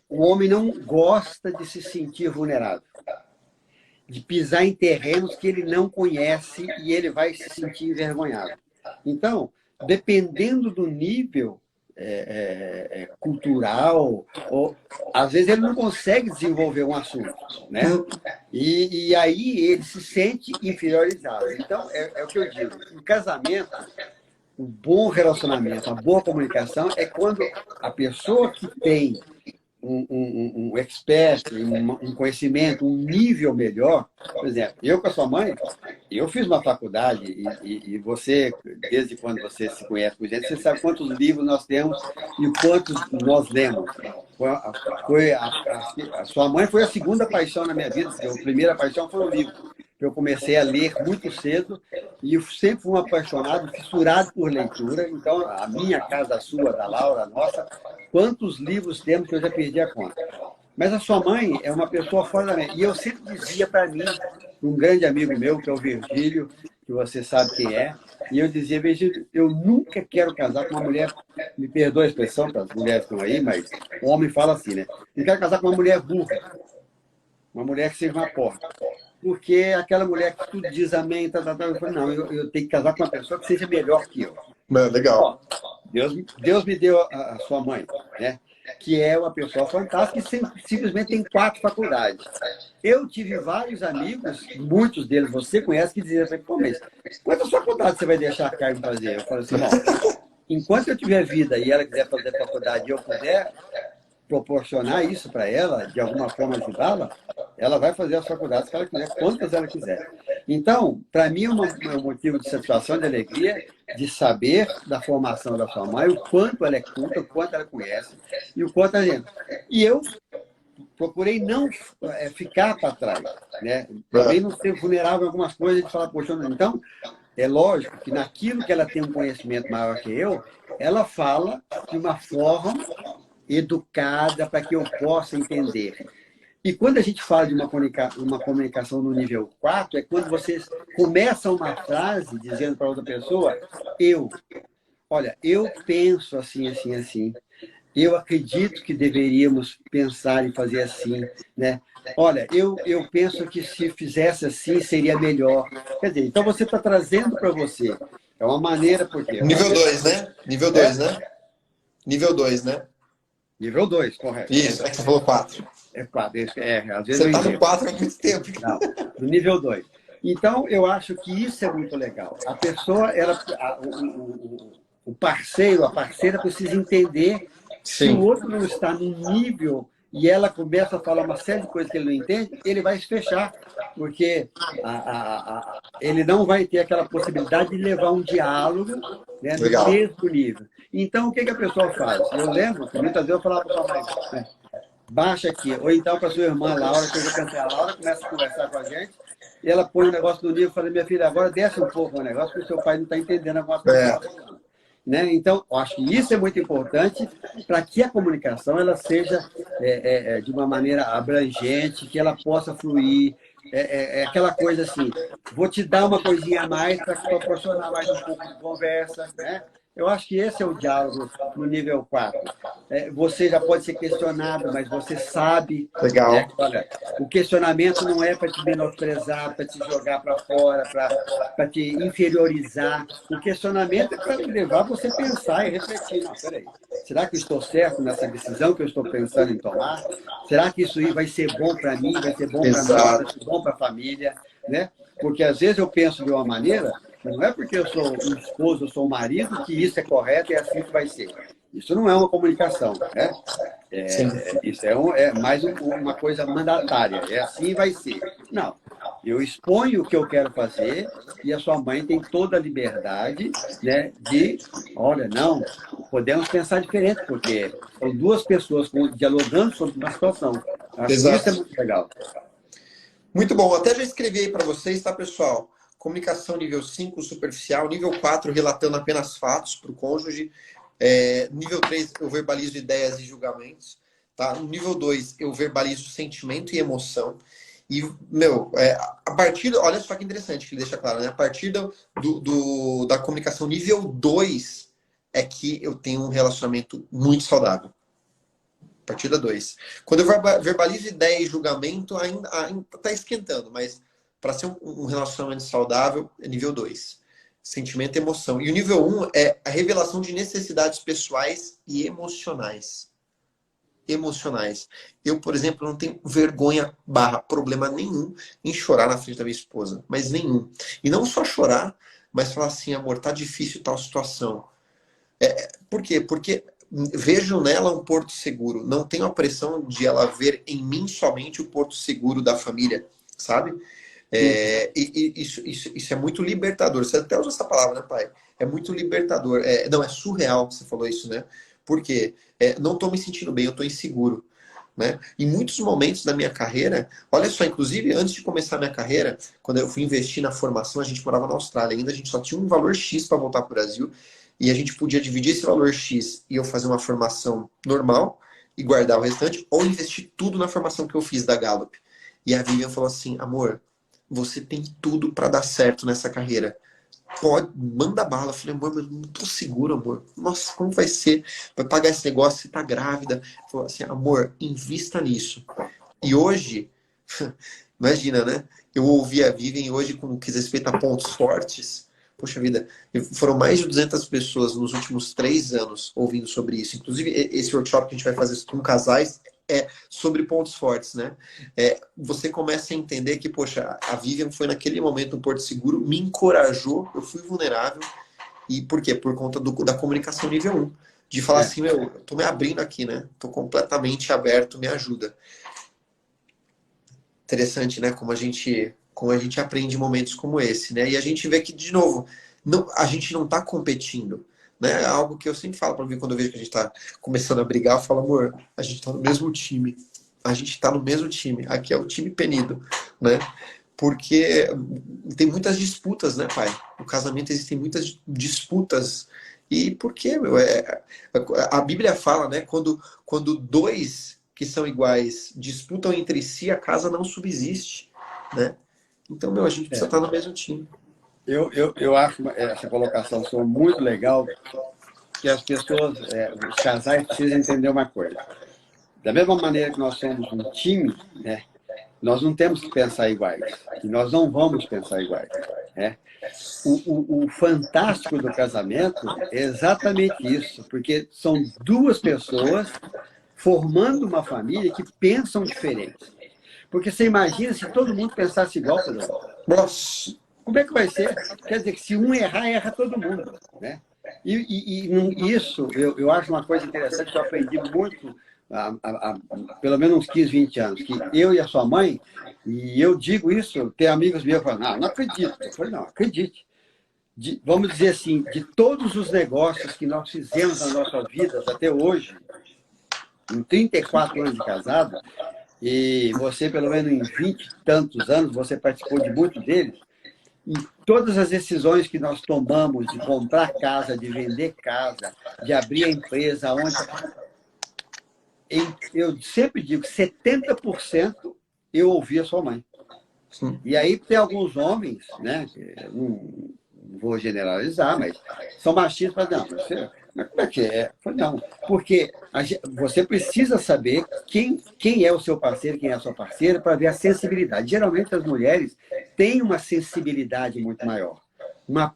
homem não gosta de se sentir vulnerável, de pisar em terrenos que ele não conhece e ele vai se sentir envergonhado. Então, dependendo do nível cultural, ou, às vezes ele não consegue desenvolver um assunto, né? E aí ele se sente inferiorizado. Então, é o que eu digo, em casamento, um bom relacionamento, uma boa comunicação é quando a pessoa que tem um expert, um conhecimento, um nível melhor. Por exemplo, eu com a sua mãe, eu fiz uma faculdade e você, desde quando você se conhece com gente, você sabe quantos livros nós temos e quantos nós lemos. A sua mãe foi a segunda paixão na minha vida, a primeira paixão foi o livro. Eu comecei a ler muito cedo e eu sempre fui um apaixonado, fissurado por leitura. Então, a minha casa, a sua, da Laura, a nossa, quantos livros temos que eu já perdi a conta. Mas a sua mãe é uma pessoa fora da média. E eu sempre dizia para mim, um grande amigo meu, que é o Virgílio, que você sabe quem é, e eu dizia, Virgílio, eu nunca quero casar com uma mulher, me perdoa a expressão, para as mulheres que estão aí, mas o homem fala assim, né? Não quero casar com uma mulher burra, uma mulher que seja uma porta. Porque aquela mulher que tudo diz amém, eu falei, não, eu tenho que casar com uma pessoa que seja melhor que eu. Legal. Ó, Deus me deu a sua mãe, né? Que é uma pessoa fantástica e simplesmente tem 4 faculdades. Eu tive vários amigos, muitos deles você conhece, que diziam assim, pô, mas quantas faculdades você vai deixar a Carmen fazer? Eu falei assim, bom, enquanto eu tiver vida e ela quiser fazer faculdade e eu puder proporcionar isso para ela, de alguma forma ajudá-la, ela vai fazer as faculdades que ela quiser, quantas ela quiser. Então, para mim, é um motivo de satisfação e de alegria de saber da formação da sua mãe, o quanto ela é culta, o quanto ela conhece e o quanto ela... E eu procurei não ficar para trás, né? Também não ser vulnerável em algumas coisas de falar, poxa, então, é lógico que naquilo que ela tem um conhecimento maior que eu, ela fala de uma forma educada para que eu possa entender. E quando a gente fala de uma comunicação no nível 4, é quando você começa uma frase dizendo para outra pessoa, olha, eu penso assim, assim, assim. Eu acredito que deveríamos pensar e fazer assim, né? Olha, eu penso que se fizesse assim seria melhor. Quer dizer, então você está trazendo para você. É uma maneira, porque às Nível vezes... 2, né? Nível É? 2, né? Nível 2, né? Nível 2, correto. Isso, é que você falou 4. É 4, às vezes Você eu tá no entendo. 4 há muito tempo. Não, no nível 2. Então, eu acho que isso é muito legal. A pessoa, o parceiro, a parceira precisa entender se o Sim, outro não está no nível e ela começa a falar uma série de coisas que ele não entende, ele vai se fechar, porque ele não vai ter aquela possibilidade de levar um diálogo, né, no legal. mesmo nível. Então, o que a pessoa faz? Eu lembro que muitas vezes eu falava para sua mãe, né, baixa aqui. Ou então para sua irmã, Laura, que eu já pensei, a Laura começa a conversar com a gente, e ela põe o negócio no nível e fala, minha filha, agora desce um pouco o negócio, porque o seu pai não está entendendo algumas coisas que você É, está falando. Né? Então, eu acho que isso é muito importante para que a comunicação ela seja de uma maneira abrangente, que ela possa fluir. É aquela coisa assim, vou te dar uma coisinha a mais para proporcionar mais um pouco de conversa. Né? Eu acho que esse é o diálogo no nível 4. Você já pode ser questionado, mas você sabe, né? legal. Olha, o questionamento não é para te menosprezar, para te jogar para fora, para te inferiorizar. O questionamento é para levar você a pensar e refletir. Não, peraí, será que eu estou certo nessa decisão que eu estou pensando em tomar? Será que isso aí vai ser bom para mim, vai ser bom para nós, vai Exato. ser bom para a família? Né? Porque às vezes eu penso de uma maneira, mas não é porque eu sou um esposo, eu sou um marido, que isso é correto e é assim que vai ser. Isso não é uma comunicação, né? Sim. Isso é mais uma coisa mandatária. É assim vai ser. Não. Eu exponho o que eu quero fazer e a sua mãe tem toda a liberdade, né, de, olha, não, podemos pensar diferente, porque são duas pessoas dialogando sobre uma situação. Eu acho que isso é Exato. muito legal. Muito bom. Até já escrevi aí para vocês, tá, pessoal? Comunicação nível 5 superficial. Nível 4 relatando apenas fatos para o cônjuge. Nível 3 eu verbalizo ideias e julgamentos. Tá? No nível 2 eu verbalizo sentimento e emoção. E, meu, a partir... Olha só que interessante que ele deixa claro, né? A partir da comunicação nível 2 é que eu tenho um relacionamento muito saudável. Partida 2. Quando eu verbalizo ideia e julgamento, ainda está esquentando, mas para ser um relacionamento saudável, é nível 2. Sentimento e emoção. E o nível 1 é a revelação de necessidades pessoais e emocionais. Emocionais. Eu, por exemplo, não tenho vergonha problema nenhum em chorar na frente da minha esposa. Mas nenhum. E não só chorar, mas falar assim, amor, tá difícil tal situação. Por quê? Porque vejo nela um porto seguro. Não tenho a pressão de ela ver em mim somente o porto seguro da família, sabe? Sim. Isso é muito libertador. Você até usa essa palavra, né, pai? É muito libertador. Não, é surreal que você falou isso, né? Porque não estou me sentindo bem, eu estou inseguro. Né? Em muitos momentos da minha carreira, olha só, inclusive antes de começar a minha carreira, quando eu fui investir na formação, a gente morava na Austrália ainda, a gente só tinha um valor X para voltar para o Brasil, e a gente podia dividir esse valor X e eu fazer uma formação normal e guardar o restante, ou investir tudo na formação que eu fiz da Gallup. E a Vivian falou assim, amor, você tem tudo para dar certo nessa carreira. Pode, manda bala. Eu falei, amor, mas não tô seguro, amor. Nossa, como vai ser? Vai pagar esse negócio? Você tá grávida? Falou assim, amor, invista nisso. E hoje, imagina, né? Eu ouvi a Vivian hoje com o que respeita a pontos fortes. Poxa vida, foram mais de 200 pessoas nos últimos 3 anos ouvindo sobre isso. Inclusive, esse workshop que a gente vai fazer com casais é sobre pontos fortes, né? Você começa a entender que, poxa, a Vivian foi naquele momento um porto seguro, me encorajou, eu fui vulnerável. E por quê? Por conta da comunicação nível 1. De falar É. assim, meu, eu tô me abrindo aqui, né? Tô completamente aberto, me ajuda. Interessante, né? Como a gente aprende em momentos como esse, né? E a gente vê que, de novo, a gente não está competindo, né? É algo que eu sempre falo para mim quando eu vejo que a gente está começando a brigar, eu falo, amor, a gente está no mesmo time. A gente está no mesmo time. Aqui é o time Penido, né? Porque tem muitas disputas, né, pai? No casamento existem muitas disputas. E por quê, meu? A Bíblia fala, né? Quando dois que são iguais disputam entre si, a casa não subsiste, né? Então, meu, a gente precisa estar no mesmo time. Eu acho essa colocação sua muito legal, que as pessoas, os casais precisam entender uma coisa. Da mesma maneira que nós somos um time, né, nós não temos que pensar iguais. E nós não vamos pensar iguais. Né? O fantástico do casamento é exatamente isso, porque são duas pessoas formando uma família que pensam diferente. Porque você imagina se todo mundo pensasse igual, Pedro. Nossa! Como é que vai ser? Quer dizer que se um errar, erra todo mundo. Né? E isso, eu acho uma coisa interessante que eu aprendi muito há pelo menos uns 15, 20 anos, que eu e a sua mãe, e eu digo isso, tem amigos meus que falam, não acredito. Eu falei, não, acredite. Vamos dizer assim, de todos os negócios que nós fizemos na nossa vida até hoje, em 34 anos de casado, e você, pelo menos em 20 e tantos anos, você participou de muitos deles, e todas as decisões que nós tomamos de comprar casa, de vender casa, de abrir a empresa, onde... Eu sempre digo, 70% eu ouvi a sua mãe. Sim. E aí tem alguns homens, né? Não vou generalizar, mas são machistas. Não, mas como é que é? Eu falei, não, porque você precisa saber quem é o seu parceiro, quem é a sua parceira, para ver a sensibilidade. Geralmente as mulheres têm uma sensibilidade muito maior. Uma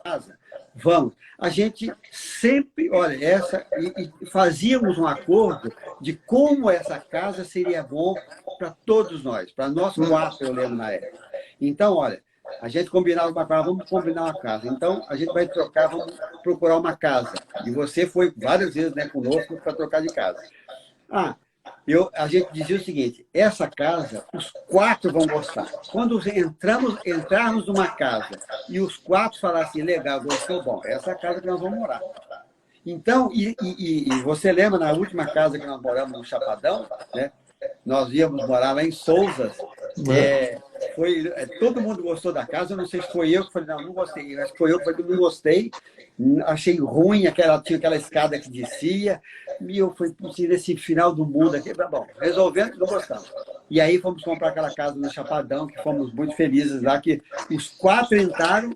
casa, vamos. A gente sempre, olha, e fazíamos um acordo de como essa casa seria bom para todos nós, para nós quatro, eu lembro na época. Então, olha, a gente combinava uma casa, vamos combinar uma casa. Então, a gente vai trocar, vamos procurar uma casa. E você foi várias vezes, né, conosco para trocar de casa. A gente dizia o seguinte, essa casa, os quatro vão gostar. Quando entrarmos numa casa e os quatro falassem, legal, gostou, bom, essa é a casa que nós vamos morar. Então, e você lembra na última casa que nós moramos no Chapadão, né? Nós íamos morar lá em Souzas, todo mundo gostou da casa, eu não sei se foi eu que falei, não gostei, acho que foi eu que falei que não gostei, achei ruim, tinha aquela escada que descia, e eu fui nesse final do mundo aqui, bom, resolvendo, não gostamos. E aí fomos comprar aquela casa no Chapadão, que fomos muito felizes lá, que os quatro entraram,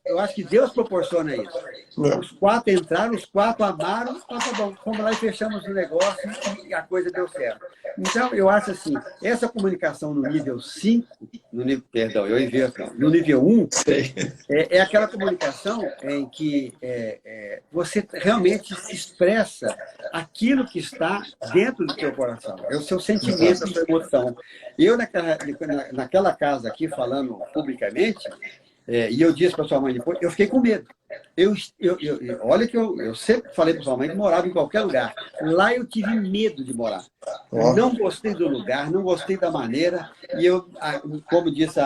eu acho que Deus proporciona isso. Os quatro entraram, os quatro amaram, tá bom, fomos lá e fechamos o negócio e a coisa deu certo. Então, eu acho assim, essa comunicação no nível 5, no nível 1, é aquela comunicação em que você realmente se expressa aquilo que está dentro do seu coração, é o seu sentimento, a sua emoção. Eu, naquela casa aqui, falando publicamente, e eu disse para sua mãe depois, eu fiquei com medo. Olha que eu sempre falei para sua mãe que morava em qualquer lugar. Lá eu tive medo de morar. Não gostei do lugar, não gostei da maneira. E eu, como disse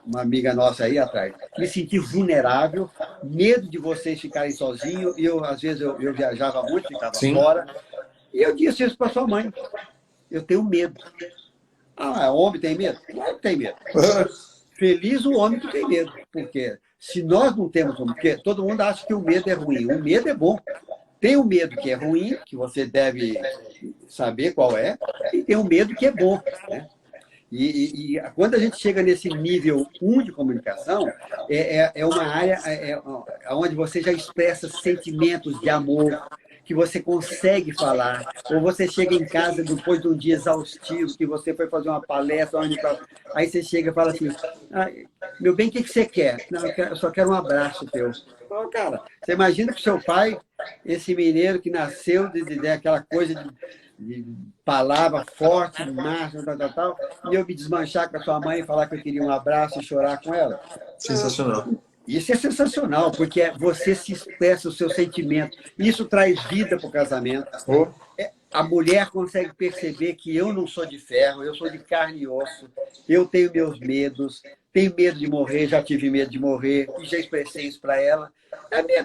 uma amiga nossa aí atrás, me senti vulnerável, medo de vocês ficarem sozinhos. E às vezes, eu viajava muito, ficava fora. E eu disse isso para sua mãe. Eu tenho medo. Homem tem medo? Claro que tem medo. Feliz o homem que tem medo, porque se nós não temos, porque todo mundo acha que o medo é ruim, o medo é bom. Tem o medo que é ruim, que você deve saber qual é, e tem o medo que é bom. Né? E quando a gente chega nesse nível 1 de comunicação, é uma área onde você já expressa sentimentos de amor, que você consegue falar, ou você chega em casa depois de um dia exaustivo, que você foi fazer uma palestra, aí você chega e fala assim, meu bem, o que você quer? Não, eu só quero um abraço teu. Então, cara, você imagina que o seu pai, esse mineiro que nasceu de aquela coisa de palavra forte, macho, tal, e eu me desmanchar com a sua mãe e falar que eu queria um abraço e chorar com ela. Sensacional. Isso é sensacional, porque você se expressa o seu sentimento. Isso traz vida para o casamento. A mulher consegue perceber que eu não sou de ferro, eu sou de carne e osso, eu tenho meus medos, tenho medo de morrer, já tive medo de morrer, e já expressei isso para ela. É a minha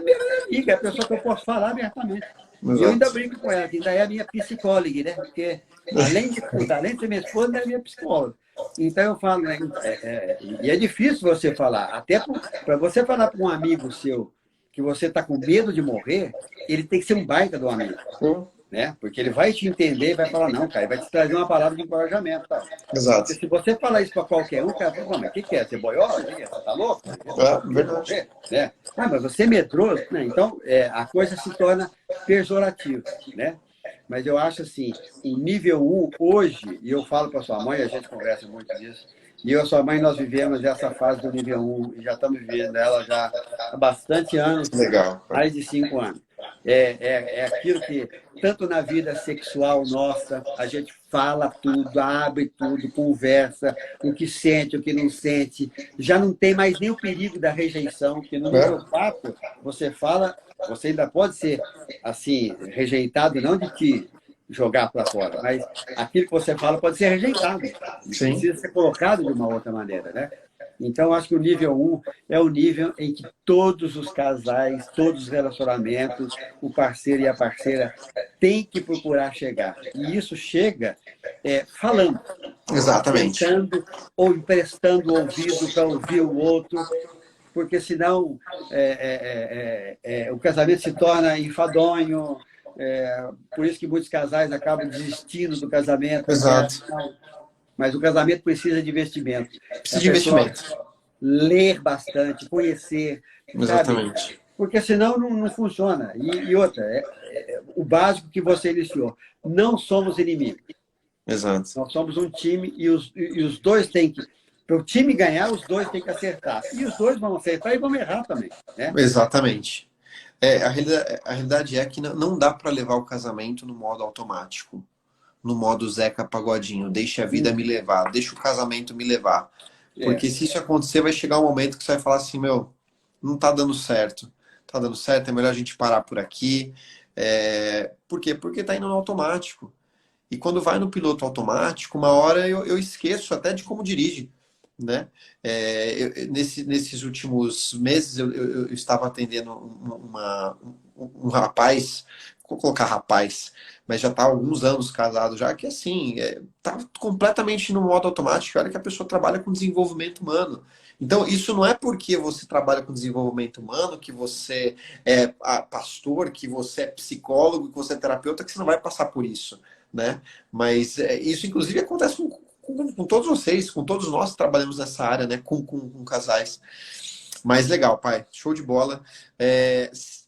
amiga, é a pessoa que eu posso falar abertamente. E eu ainda brinco com ela, que ainda é a minha psicóloga, né? Porque além de ser minha esposa, ela é minha psicóloga. Então eu falo, né? E é difícil você falar. Até para você falar para um amigo seu que você está com medo de morrer, ele tem que ser um baita do amigo. Né? Porque ele vai te entender e vai falar, não, cara, ele vai te trazer uma palavra de encorajamento. Tá? Exato. Porque se você falar isso para qualquer um, o cara fala, mas o que é? Você boiou? Você tá louco? Verdade. Né? Ah, mas você é medroso? Né? Então, a coisa se torna pejorativa. Né? Mas eu acho assim, o nível 1 hoje, e eu falo para sua mãe, a gente conversa muito disso, e eu e a sua mãe, nós vivemos essa fase do nível 1, e já estamos vivendo ela já há bastante anos, Legal. mais de 5 anos. É aquilo que, tanto na vida sexual nossa, a gente fala tudo, abre tudo, conversa, o que sente, o que não sente. Já não tem mais nem o perigo da rejeição, porque no nível 4, você fala, você ainda pode ser, assim, rejeitado, não de te jogar para fora, mas aquilo que você fala pode ser rejeitado. Sim. Precisa ser colocado de uma outra maneira, né? Então, acho que o nível 1 é o nível em que todos os casais, todos os relacionamentos, o parceiro e a parceira têm que procurar chegar. E isso chega falando. Exatamente. Tentando ou emprestando o ouvido para ouvir o outro, porque senão o casamento se torna enfadonho. Por isso que muitos casais acabam desistindo do casamento. Exato. Mas o casamento precisa de investimento. Precisa de investimento. Ler bastante, conhecer. Exatamente. Sabe? Porque senão não funciona. E outra, o básico que você iniciou. Não somos inimigos. Exato. Nós somos um time e os dois têm que... Para o time ganhar, os dois têm que acertar. E os dois vão acertar e vão errar também. Né? Exatamente. A realidade é que não dá para levar o casamento no modo automático. No modo Zeca Pagodinho, deixa a vida me levar, deixa o casamento me levar. Porque se isso acontecer, vai chegar um momento que você vai falar assim, meu, não tá dando certo. Tá dando certo, é melhor a gente parar por aqui. Por quê? Porque tá indo no automático. E quando vai no piloto automático, uma hora eu esqueço até de como dirige. Né? Nesses últimos meses, eu estava atendendo um rapaz, vou colocar rapaz, mas já está há alguns anos casado já, que assim, está completamente no modo automático. Olha que a pessoa trabalha com desenvolvimento humano. Então, isso não é porque você trabalha com desenvolvimento humano, que você é pastor, que você é psicólogo, que você é terapeuta, que você não vai passar por isso. Né? Mas isso, inclusive, acontece com todos vocês, com todos nós que trabalhamos nessa área, né? Com casais. Mas legal, pai. Show de bola.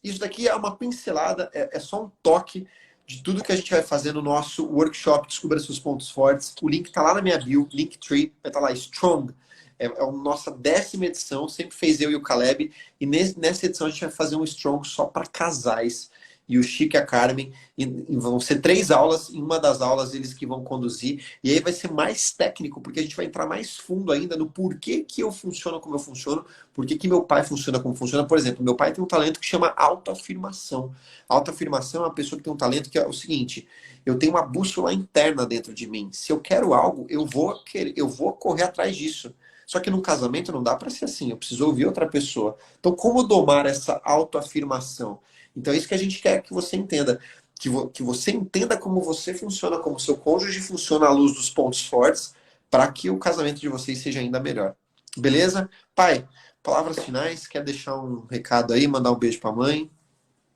Isso daqui é uma pincelada, é só um toque de tudo que a gente vai fazer no nosso workshop Descubra Seus Pontos Fortes. O link tá lá na minha bio, Linktree, vai estar lá, Strong. É a nossa 10ª edição, sempre fez eu e o Caleb. E nessa edição a gente vai fazer um Strong só para casais. E o Chico e a Carmen, e vão ser 3 aulas, em uma das aulas eles que vão conduzir, e aí vai ser mais técnico, porque a gente vai entrar mais fundo ainda no porquê que eu funciono como eu funciono, porquê que meu pai funciona como funciona. Por exemplo, meu pai tem um talento que chama autoafirmação. Autoafirmação é uma pessoa que tem um talento que é o seguinte, eu tenho uma bússola interna dentro de mim. Se eu quero algo, eu vou correr atrás disso. Só que num casamento não dá para ser assim, eu preciso ouvir outra pessoa. Então, como domar essa autoafirmação? Então é isso que a gente quer que você entenda. Que você entenda como você funciona, como seu cônjuge funciona à luz dos pontos fortes, para que o casamento de vocês seja ainda melhor. Beleza? Pai, palavras finais, quer deixar um recado aí, mandar um beijo para a mãe?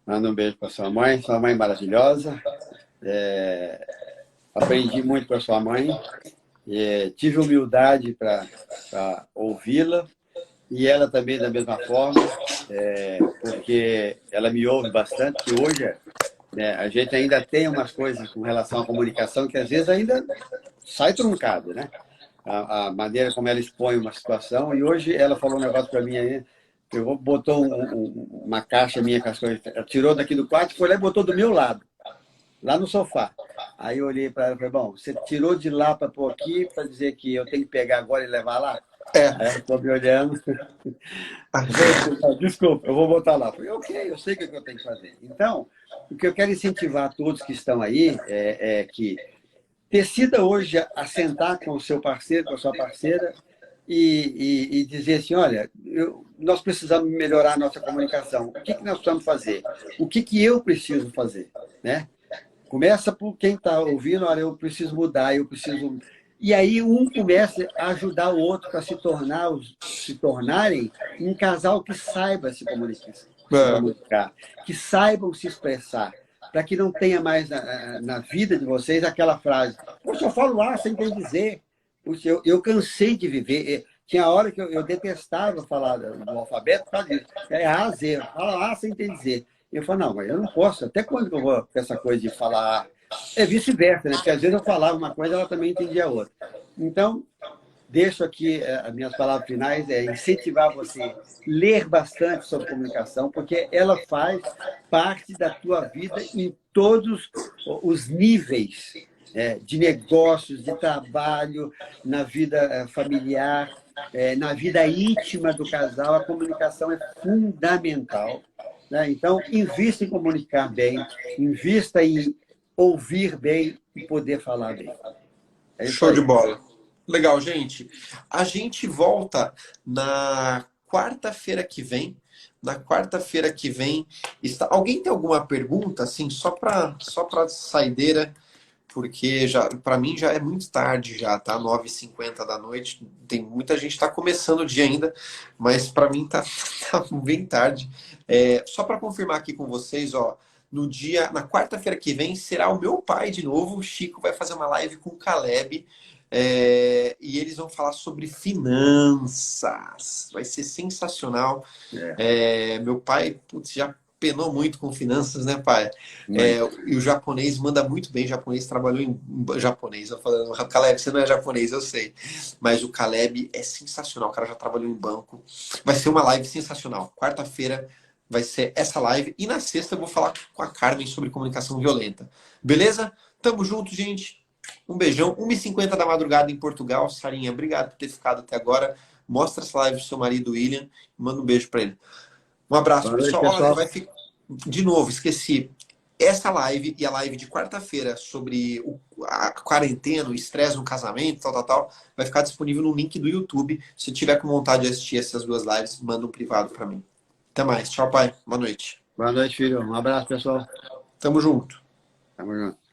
Manda um beijo para sua mãe maravilhosa. Aprendi muito com a sua mãe, tive humildade para ouvi-la, e ela também da mesma forma, porque ela me ouve bastante, que hoje a gente ainda tem umas coisas com relação à comunicação que às vezes ainda sai truncado, né? A maneira como ela expõe uma situação, e hoje ela falou um negócio para mim aí, botou uma caixa minha com as coisas, ela tirou daqui do quarto, foi lá e botou do meu lado, lá no sofá. Aí eu olhei para ela e falei, bom, você tirou de lá para pôr aqui para dizer que eu tenho que pegar agora e levar lá? Aí ela ficou me olhando. Desculpa, eu vou botar lá. Eu falei, ok, eu sei o que eu tenho que fazer. Então, o que eu quero incentivar a todos que estão aí é que decida hoje assentar com o seu parceiro, com a sua parceira, e dizer assim, olha, nós precisamos melhorar a nossa comunicação. O que nós precisamos fazer? O que eu preciso fazer? Né? Começa por quem está ouvindo, olha, eu preciso mudar, eu preciso... E aí um começa a ajudar o outro para se tornarem um casal que saiba se comunicar, que saibam se expressar, para que não tenha mais na vida de vocês aquela frase: poxa, eu falo A sem ter dizer. Puxa, eu cansei de viver. Tinha hora que eu detestava falar do alfabeto, por causa disso. É A, Z, fala A sem ter dizer. Eu falo, não, mas eu não posso. Até quando que eu vou com essa coisa de falar A? É vice-versa, né? Porque às vezes eu falava uma coisa, ela também entendia outra. Então, deixo aqui as minhas palavras finais, é incentivar você a ler bastante sobre comunicação, porque ela faz parte da tua vida em todos os níveis, de negócios, de trabalho, na vida familiar, na vida íntima do casal. A comunicação é fundamental, né? Então, invista em comunicar bem, invista em ouvir bem e poder falar bem. É isso Show aí. de bola. Legal, gente. A gente volta na quarta-feira que vem. Na quarta-feira que vem está. Alguém tem alguma pergunta, assim, só para saideira? Porque já para mim já é muito tarde já, tá? 9h50 da noite. Tem muita gente está começando o dia ainda, mas para mim tá, tá bem tarde. Só para confirmar aqui com vocês, ó, na quarta-feira que vem será o meu pai de novo. O Chico vai fazer uma live com o Caleb. E eles vão falar sobre finanças. Vai ser sensacional. Meu pai, putz, já penou muito com finanças, né, pai? E o japonês manda muito bem. O japonês trabalhou em japonês. Eu falando, Caleb, você não é japonês, eu sei. Mas o Caleb é sensacional. O cara já trabalhou em banco. Vai ser uma live sensacional. Quarta-feira vai ser essa live. E na sexta eu vou falar com a Carmen sobre comunicação violenta. Beleza? Tamo junto, gente. Um beijão. 1h50 da madrugada em Portugal. Sarinha, obrigado por ter ficado até agora. Mostra essa live pro seu marido, William. Manda um beijo para ele. Um abraço, Boa noite, pessoal. pessoal. De novo, esqueci. Essa live e a live de quarta-feira sobre a quarentena, o estresse no casamento, tal, vai ficar disponível no link do YouTube. Se tiver com vontade de assistir essas duas lives, manda um privado para mim. Até mais. Tchau, pai. Boa noite. Boa noite, filho. Um abraço, pessoal. Tamo junto. Tamo junto.